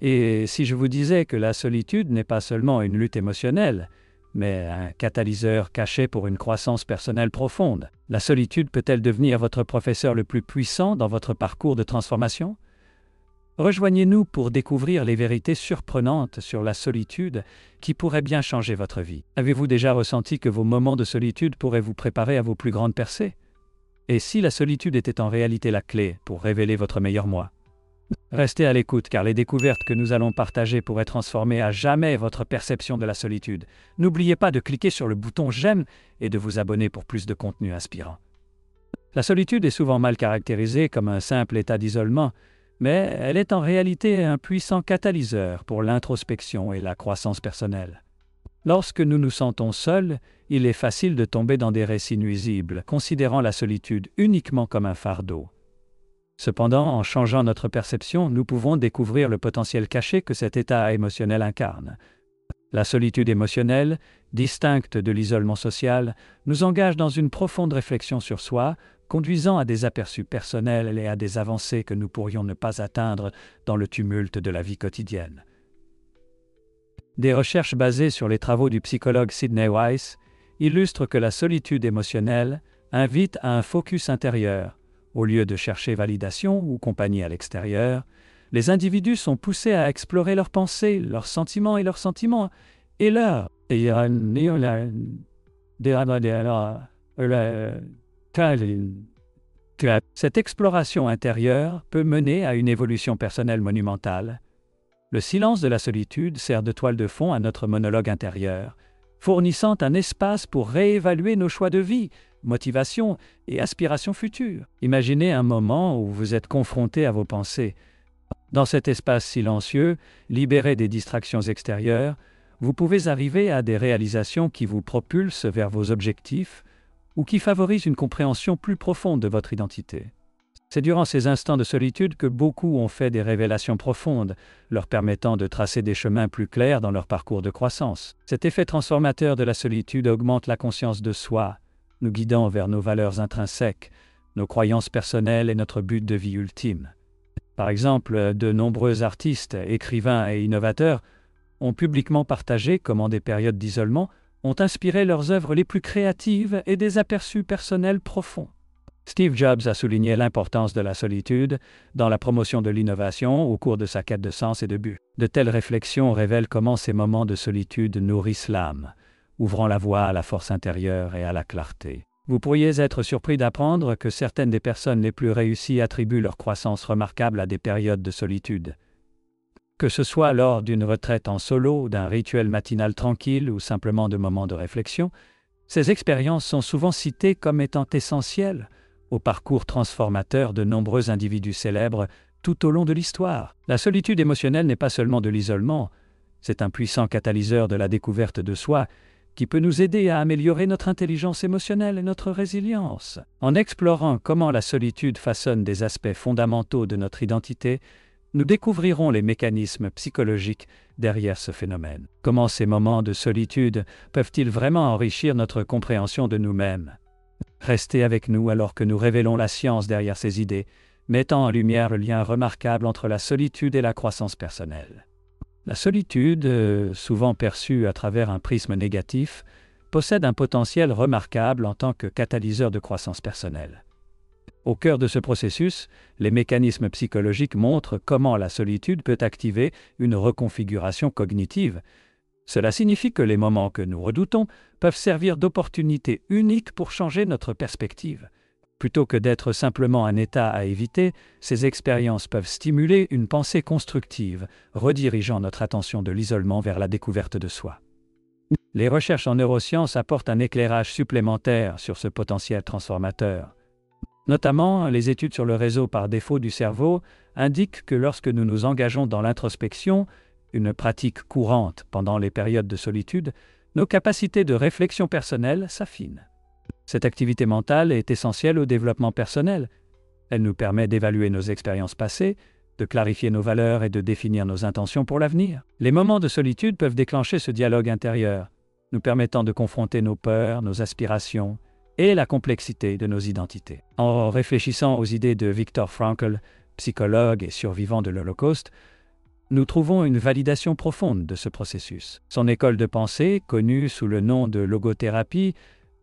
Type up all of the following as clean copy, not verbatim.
Et si je vous disais que la solitude n'est pas seulement une lutte émotionnelle, mais un catalyseur caché pour une croissance personnelle profonde, la solitude peut-elle devenir votre professeur le plus puissant dans votre parcours de transformation? Rejoignez-nous pour découvrir les vérités surprenantes sur la solitude qui pourraient bien changer votre vie. Avez-vous déjà ressenti que vos moments de solitude pourraient vous préparer à vos plus grandes percées? Et si la solitude était en réalité la clé pour révéler votre meilleur moi? Restez à l'écoute car les découvertes que nous allons partager pourraient transformer à jamais votre perception de la solitude. N'oubliez pas de cliquer sur le bouton j'aime et de vous abonner pour plus de contenu inspirant. La solitude est souvent mal caractérisée comme un simple état d'isolement, mais elle est en réalité un puissant catalyseur pour l'introspection et la croissance personnelle. Lorsque nous nous sentons seuls, il est facile de tomber dans des récits nuisibles, considérant la solitude uniquement comme un fardeau. Cependant, en changeant notre perception, nous pouvons découvrir le potentiel caché que cet état émotionnel incarne. La solitude émotionnelle, distincte de l'isolement social, nous engage dans une profonde réflexion sur soi, conduisant à des aperçus personnels et à des avancées que nous pourrions ne pas atteindre dans le tumulte de la vie quotidienne. Des recherches basées sur les travaux du psychologue Sidney Weiss illustrent que la solitude émotionnelle invite à un focus intérieur. Au lieu de chercher validation ou compagnie à l'extérieur, les individus sont poussés à explorer leurs pensées, leurs sentiments, et leur... Cette exploration intérieure peut mener à une évolution personnelle monumentale. Le silence de la solitude sert de toile de fond à notre monologue intérieur, fournissant un espace pour réévaluer nos choix de vie, motivation et aspirations futures. Imaginez un moment où vous êtes confronté à vos pensées. Dans cet espace silencieux, libéré des distractions extérieures, vous pouvez arriver à des réalisations qui vous propulsent vers vos objectifs ou qui favorisent une compréhension plus profonde de votre identité. C'est durant ces instants de solitude que beaucoup ont fait des révélations profondes, leur permettant de tracer des chemins plus clairs dans leur parcours de croissance. Cet effet transformateur de la solitude augmente la conscience de soi, nous guidant vers nos valeurs intrinsèques, nos croyances personnelles et notre but de vie ultime. Par exemple, de nombreux artistes, écrivains et innovateurs ont publiquement partagé comment des périodes d'isolement ont inspiré leurs œuvres les plus créatives et des aperçus personnels profonds. Steve Jobs a souligné l'importance de la solitude dans la promotion de l'innovation au cours de sa quête de sens et de but. De telles réflexions révèlent comment ces moments de solitude nourrissent l'âme, ouvrant la voie à la force intérieure et à la clarté. Vous pourriez être surpris d'apprendre que certaines des personnes les plus réussies attribuent leur croissance remarquable à des périodes de solitude. Que ce soit lors d'une retraite en solo, d'un rituel matinal tranquille ou simplement de moments de réflexion, ces expériences sont souvent citées comme étant essentielles au parcours transformateur de nombreux individus célèbres tout au long de l'histoire. La solitude émotionnelle n'est pas seulement de l'isolement, c'est un puissant catalyseur de la découverte de soi qui peut nous aider à améliorer notre intelligence émotionnelle et notre résilience. En explorant comment la solitude façonne des aspects fondamentaux de notre identité, nous découvrirons les mécanismes psychologiques derrière ce phénomène. Comment ces moments de solitude peuvent-ils vraiment enrichir notre compréhension de nous-mêmes? Restez avec nous alors que nous révélons la science derrière ces idées, mettant en lumière le lien remarquable entre la solitude et la croissance personnelle. La solitude, souvent perçue à travers un prisme négatif, possède un potentiel remarquable en tant que catalyseur de croissance personnelle. Au cœur de ce processus, les mécanismes psychologiques montrent comment la solitude peut activer une reconfiguration cognitive. Cela signifie que les moments que nous redoutons peuvent servir d'opportunités uniques pour changer notre perspective. Plutôt que d'être simplement un état à éviter, ces expériences peuvent stimuler une pensée constructive, redirigeant notre attention de l'isolement vers la découverte de soi. Les recherches en neurosciences apportent un éclairage supplémentaire sur ce potentiel transformateur. Notamment, les études sur le réseau par défaut du cerveau indiquent que lorsque nous nous engageons dans l'introspection, une pratique courante pendant les périodes de solitude, nos capacités de réflexion personnelle s'affinent. Cette activité mentale est essentielle au développement personnel. Elle nous permet d'évaluer nos expériences passées, de clarifier nos valeurs et de définir nos intentions pour l'avenir. Les moments de solitude peuvent déclencher ce dialogue intérieur, nous permettant de confronter nos peurs, nos aspirations et la complexité de nos identités. En réfléchissant aux idées de Viktor Frankl, psychologue et survivant de l'Holocauste, nous trouvons une validation profonde de ce processus. Son école de pensée, connue sous le nom de logothérapie,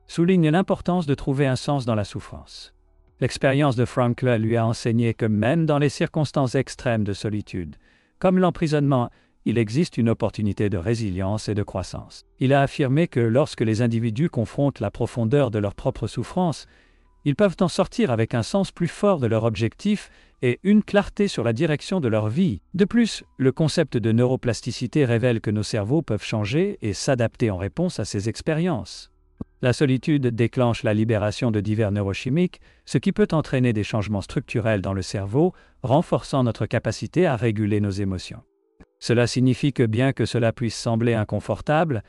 souligne l'importance de trouver un sens dans la souffrance. L'expérience de Frankl lui a enseigné que même dans les circonstances extrêmes de solitude, comme l'emprisonnement, il existe une opportunité de résilience et de croissance. Il a affirmé que lorsque les individus confrontent la profondeur de leur propre souffrance, ils peuvent en sortir avec un sens plus fort de leur objectif et une clarté sur la direction de leur vie. De plus, le concept de neuroplasticité révèle que nos cerveaux peuvent changer et s'adapter en réponse à ces expériences. La solitude déclenche la libération de divers neurochimiques, ce qui peut entraîner des changements structurels dans le cerveau, renforçant notre capacité à réguler nos émotions. Cela signifie que bien que cela puisse sembler inconfortable,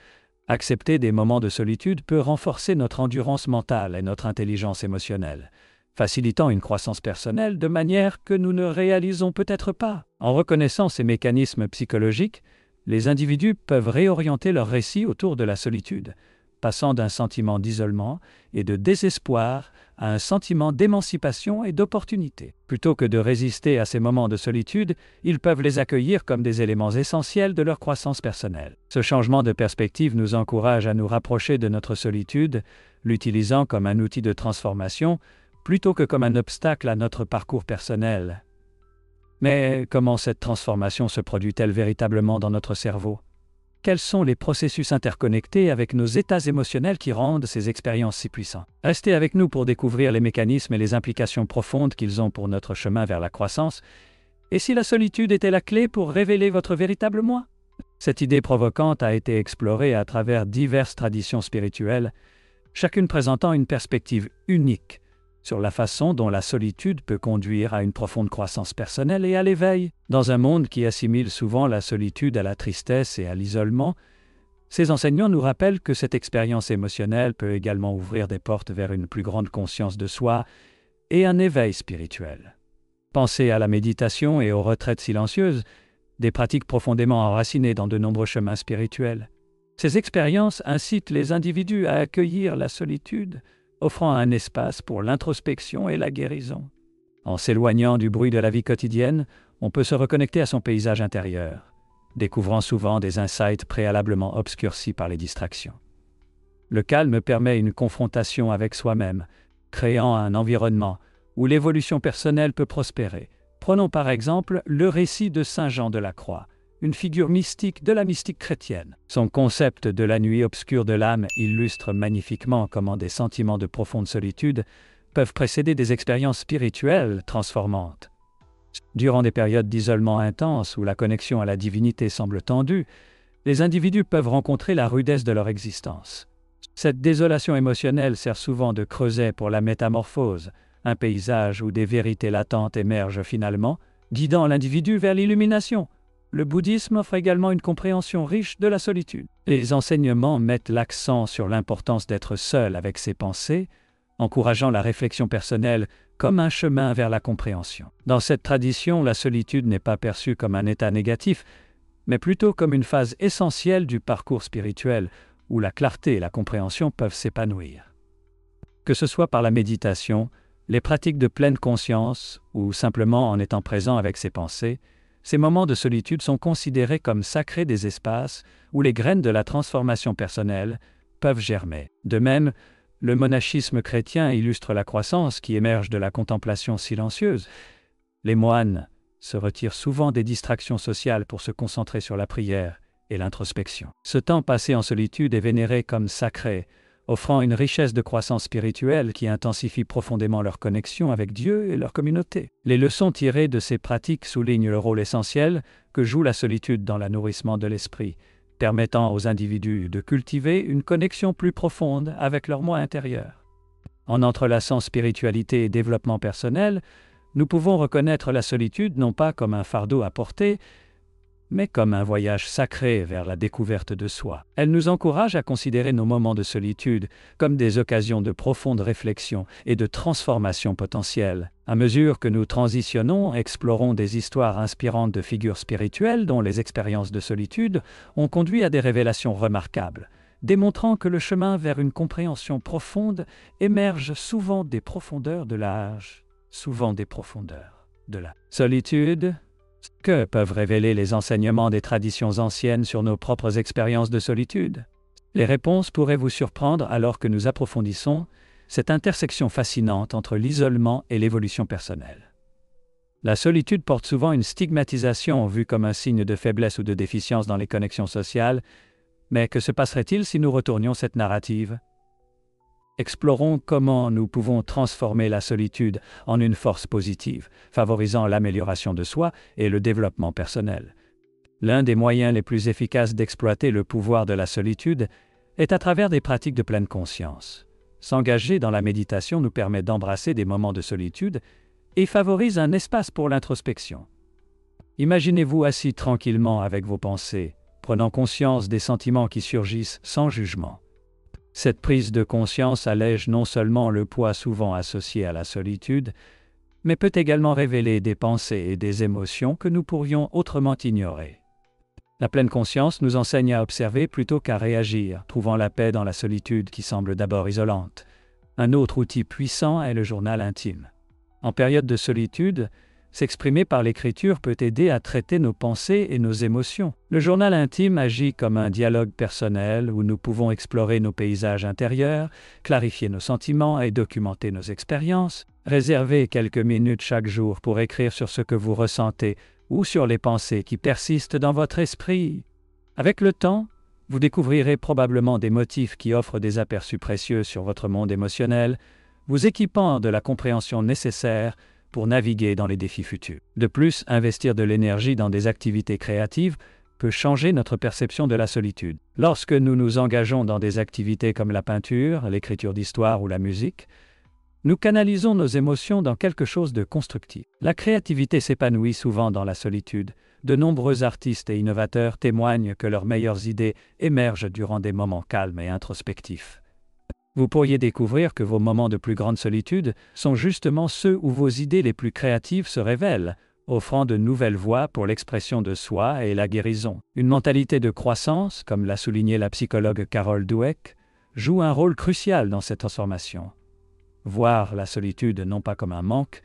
accepter des moments de solitude peut renforcer notre endurance mentale et notre intelligence émotionnelle, facilitant une croissance personnelle de manière que nous ne réalisons peut-être pas. En reconnaissant ces mécanismes psychologiques, les individus peuvent réorienter leur récit autour de la solitude, passant d'un sentiment d'isolement et de désespoir à un sentiment d'émancipation et d'opportunité. Plutôt que de résister à ces moments de solitude, ils peuvent les accueillir comme des éléments essentiels de leur croissance personnelle. Ce changement de perspective nous encourage à nous rapprocher de notre solitude, l'utilisant comme un outil de transformation, plutôt que comme un obstacle à notre parcours personnel. Mais comment cette transformation se produit-elle véritablement dans notre cerveau ? Quels sont les processus interconnectés avec nos états émotionnels qui rendent ces expériences si puissantes? Restez avec nous pour découvrir les mécanismes et les implications profondes qu'ils ont pour notre chemin vers la croissance. Et si la solitude était la clé pour révéler votre véritable moi? Cette idée provocante a été explorée à travers diverses traditions spirituelles, chacune présentant une perspective unique sur la façon dont la solitude peut conduire à une profonde croissance personnelle et à l'éveil. Dans un monde qui assimile souvent la solitude à la tristesse et à l'isolement, ces enseignants nous rappellent que cette expérience émotionnelle peut également ouvrir des portes vers une plus grande conscience de soi et un éveil spirituel. Pensez à la méditation et aux retraites silencieuses, des pratiques profondément enracinées dans de nombreux chemins spirituels. Ces expériences incitent les individus à accueillir la solitude, offrant un espace pour l'introspection et la guérison. En s'éloignant du bruit de la vie quotidienne, on peut se reconnecter à son paysage intérieur, découvrant souvent des insights préalablement obscurcis par les distractions. Le calme permet une confrontation avec soi-même, créant un environnement où l'évolution personnelle peut prospérer. Prenons par exemple le récit de Saint Jean de la Croix, une figure mystique de la mystique chrétienne. Son concept de la nuit obscure de l'âme illustre magnifiquement comment des sentiments de profonde solitude peuvent précéder des expériences spirituelles transformantes. Durant des périodes d'isolement intense où la connexion à la divinité semble tendue, les individus peuvent rencontrer la rudesse de leur existence. Cette désolation émotionnelle sert souvent de creuset pour la métamorphose, un paysage où des vérités latentes émergent finalement, guidant l'individu vers l'illumination. Le bouddhisme offre également une compréhension riche de la solitude. Les enseignements mettent l'accent sur l'importance d'être seul avec ses pensées, encourageant la réflexion personnelle comme un chemin vers la compréhension. Dans cette tradition, la solitude n'est pas perçue comme un état négatif, mais plutôt comme une phase essentielle du parcours spirituel où la clarté et la compréhension peuvent s'épanouir. Que ce soit par la méditation, les pratiques de pleine conscience ou simplement en étant présent avec ses pensées, ces moments de solitude sont considérés comme sacrés des espaces où les graines de la transformation personnelle peuvent germer. De même, le monachisme chrétien illustre la croissance qui émerge de la contemplation silencieuse. Les moines se retirent souvent des distractions sociales pour se concentrer sur la prière et l'introspection. Ce temps passé en solitude est vénéré comme sacré, offrant une richesse de croissance spirituelle qui intensifie profondément leur connexion avec Dieu et leur communauté. Les leçons tirées de ces pratiques soulignent le rôle essentiel que joue la solitude dans le nourrissement de l'esprit, permettant aux individus de cultiver une connexion plus profonde avec leur moi intérieur. En entrelaçant spiritualité et développement personnel, nous pouvons reconnaître la solitude non pas comme un fardeau à porter, mais comme un voyage sacré vers la découverte de soi. Elle nous encourage à considérer nos moments de solitude comme des occasions de profonde réflexion et de transformation potentielle. À mesure que nous transitionnons, explorons des histoires inspirantes de figures spirituelles dont les expériences de solitude ont conduit à des révélations remarquables, démontrant que le chemin vers une compréhension profonde émerge souvent des profondeurs de la solitude. Que peuvent révéler les enseignements des traditions anciennes sur nos propres expériences de solitude? Les réponses pourraient vous surprendre alors que nous approfondissons cette intersection fascinante entre l'isolement et l'évolution personnelle. La solitude porte souvent une stigmatisation vue comme un signe de faiblesse ou de déficience dans les connexions sociales, mais que se passerait-il si nous retournions cette narrative? Explorons comment nous pouvons transformer la solitude en une force positive, favorisant l'amélioration de soi et le développement personnel. L'un des moyens les plus efficaces d'exploiter le pouvoir de la solitude est à travers des pratiques de pleine conscience. S'engager dans la méditation nous permet d'embrasser des moments de solitude et favorise un espace pour l'introspection. Imaginez-vous assis tranquillement avec vos pensées, prenant conscience des sentiments qui surgissent sans jugement. Cette prise de conscience allège non seulement le poids souvent associé à la solitude, mais peut également révéler des pensées et des émotions que nous pourrions autrement ignorer. La pleine conscience nous enseigne à observer plutôt qu'à réagir, trouvant la paix dans la solitude qui semble d'abord isolante. Un autre outil puissant est le journal intime. En période de solitude, s'exprimer par l'écriture peut aider à traiter nos pensées et nos émotions. Le journal intime agit comme un dialogue personnel où nous pouvons explorer nos paysages intérieurs, clarifier nos sentiments et documenter nos expériences. Réservez quelques minutes chaque jour pour écrire sur ce que vous ressentez ou sur les pensées qui persistent dans votre esprit. Avec le temps, vous découvrirez probablement des motifs qui offrent des aperçus précieux sur votre monde émotionnel, vous équipant de la compréhension nécessaire pour naviguer dans les défis futurs. De plus, investir de l'énergie dans des activités créatives peut changer notre perception de la solitude. Lorsque nous nous engageons dans des activités comme la peinture, l'écriture d'histoire ou la musique, nous canalisons nos émotions dans quelque chose de constructif. La créativité s'épanouit souvent dans la solitude. De nombreux artistes et innovateurs témoignent que leurs meilleures idées émergent durant des moments calmes et introspectifs. Vous pourriez découvrir que vos moments de plus grande solitude sont justement ceux où vos idées les plus créatives se révèlent, offrant de nouvelles voies pour l'expression de soi et la guérison. Une mentalité de croissance, comme l'a souligné la psychologue Carol Dweck, joue un rôle crucial dans cette transformation. Voir la solitude non pas comme un manque,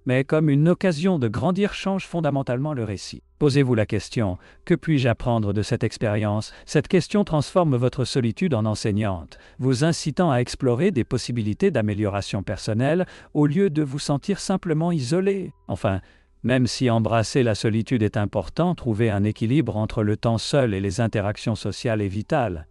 mais comme une occasion de grandir change fondamentalement le récit. Posez-vous la question, que puis-je apprendre de cette expérience? Cette question transforme votre solitude en enseignante, vous incitant à explorer des possibilités d'amélioration personnelle au lieu de vous sentir simplement isolé. Enfin, même si embrasser la solitude est important, trouver un équilibre entre le temps seul et les interactions sociales est vital.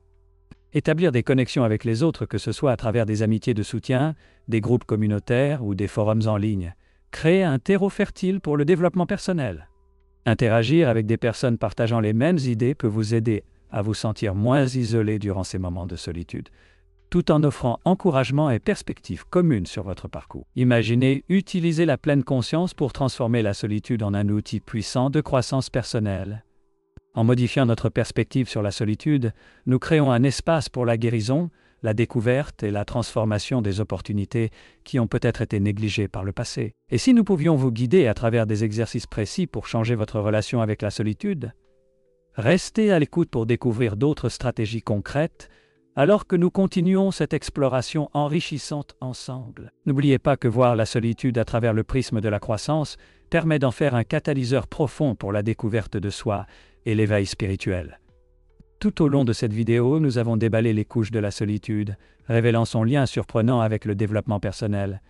Établir des connexions avec les autres, que ce soit à travers des amitiés de soutien, des groupes communautaires ou des forums en ligne, crée un terreau fertile pour le développement personnel. Interagir avec des personnes partageant les mêmes idées peut vous aider à vous sentir moins isolé durant ces moments de solitude, tout en offrant encouragement et perspectives communes sur votre parcours. Imaginez utiliser la pleine conscience pour transformer la solitude en un outil puissant de croissance personnelle. En modifiant notre perspective sur la solitude, nous créons un espace pour la guérison, la découverte et la transformation des opportunités qui ont peut-être été négligées par le passé. Et si nous pouvions vous guider à travers des exercices précis pour changer votre relation avec la solitude? Restez à l'écoute pour découvrir d'autres stratégies concrètes, alors que nous continuons cette exploration enrichissante ensemble. N'oubliez pas que voir la solitude à travers le prisme de la croissance permet d'en faire un catalyseur profond pour la découverte de soi et l'éveil spirituel. Tout au long de cette vidéo, nous avons déballé les couches de la solitude, révélant son lien surprenant avec le développement personnel.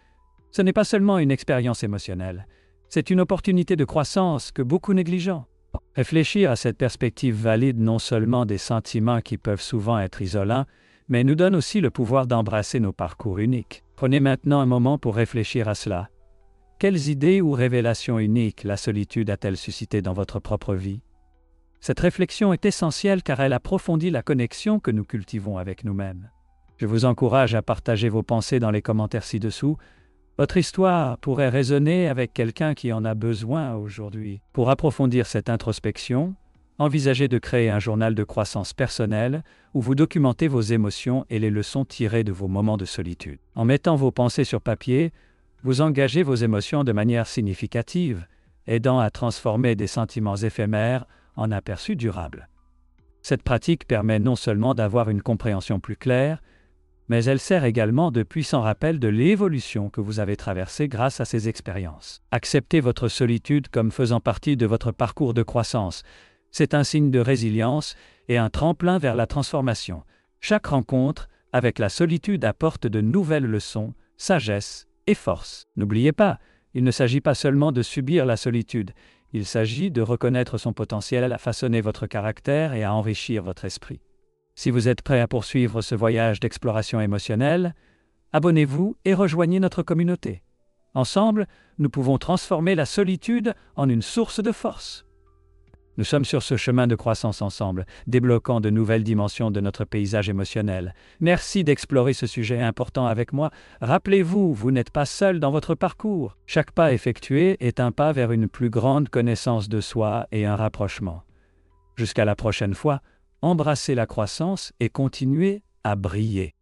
Ce n'est pas seulement une expérience émotionnelle, c'est une opportunité de croissance que beaucoup négligent. Réfléchir à cette perspective valide non seulement des sentiments qui peuvent souvent être isolants, mais nous donne aussi le pouvoir d'embrasser nos parcours uniques. Prenez maintenant un moment pour réfléchir à cela. Quelles idées ou révélations uniques la solitude a-t-elle suscité dans votre propre vie? Cette réflexion est essentielle car elle approfondit la connexion que nous cultivons avec nous-mêmes. Je vous encourage à partager vos pensées dans les commentaires ci-dessous. Votre histoire pourrait résonner avec quelqu'un qui en a besoin aujourd'hui. Pour approfondir cette introspection, envisagez de créer un journal de croissance personnelle où vous documentez vos émotions et les leçons tirées de vos moments de solitude. En mettant vos pensées sur papier, vous engagez vos émotions de manière significative, aidant à transformer des sentiments éphémères en aperçus durables. Cette pratique permet non seulement d'avoir une compréhension plus claire, mais elle sert également de puissant rappel de l'évolution que vous avez traversée grâce à ces expériences. Acceptez votre solitude comme faisant partie de votre parcours de croissance. C'est un signe de résilience et un tremplin vers la transformation. Chaque rencontre avec la solitude apporte de nouvelles leçons, sagesse et force. N'oubliez pas, il ne s'agit pas seulement de subir la solitude, il s'agit de reconnaître son potentiel à façonner votre caractère et à enrichir votre esprit. Si vous êtes prêt à poursuivre ce voyage d'exploration émotionnelle, abonnez-vous et rejoignez notre communauté. Ensemble, nous pouvons transformer la solitude en une source de force. Nous sommes sur ce chemin de croissance ensemble, débloquant de nouvelles dimensions de notre paysage émotionnel. Merci d'explorer ce sujet important avec moi. Rappelez-vous, vous n'êtes pas seul dans votre parcours. Chaque pas effectué est un pas vers une plus grande connaissance de soi et un rapprochement. Jusqu'à la prochaine fois, embrassez la croissance et continuez à briller.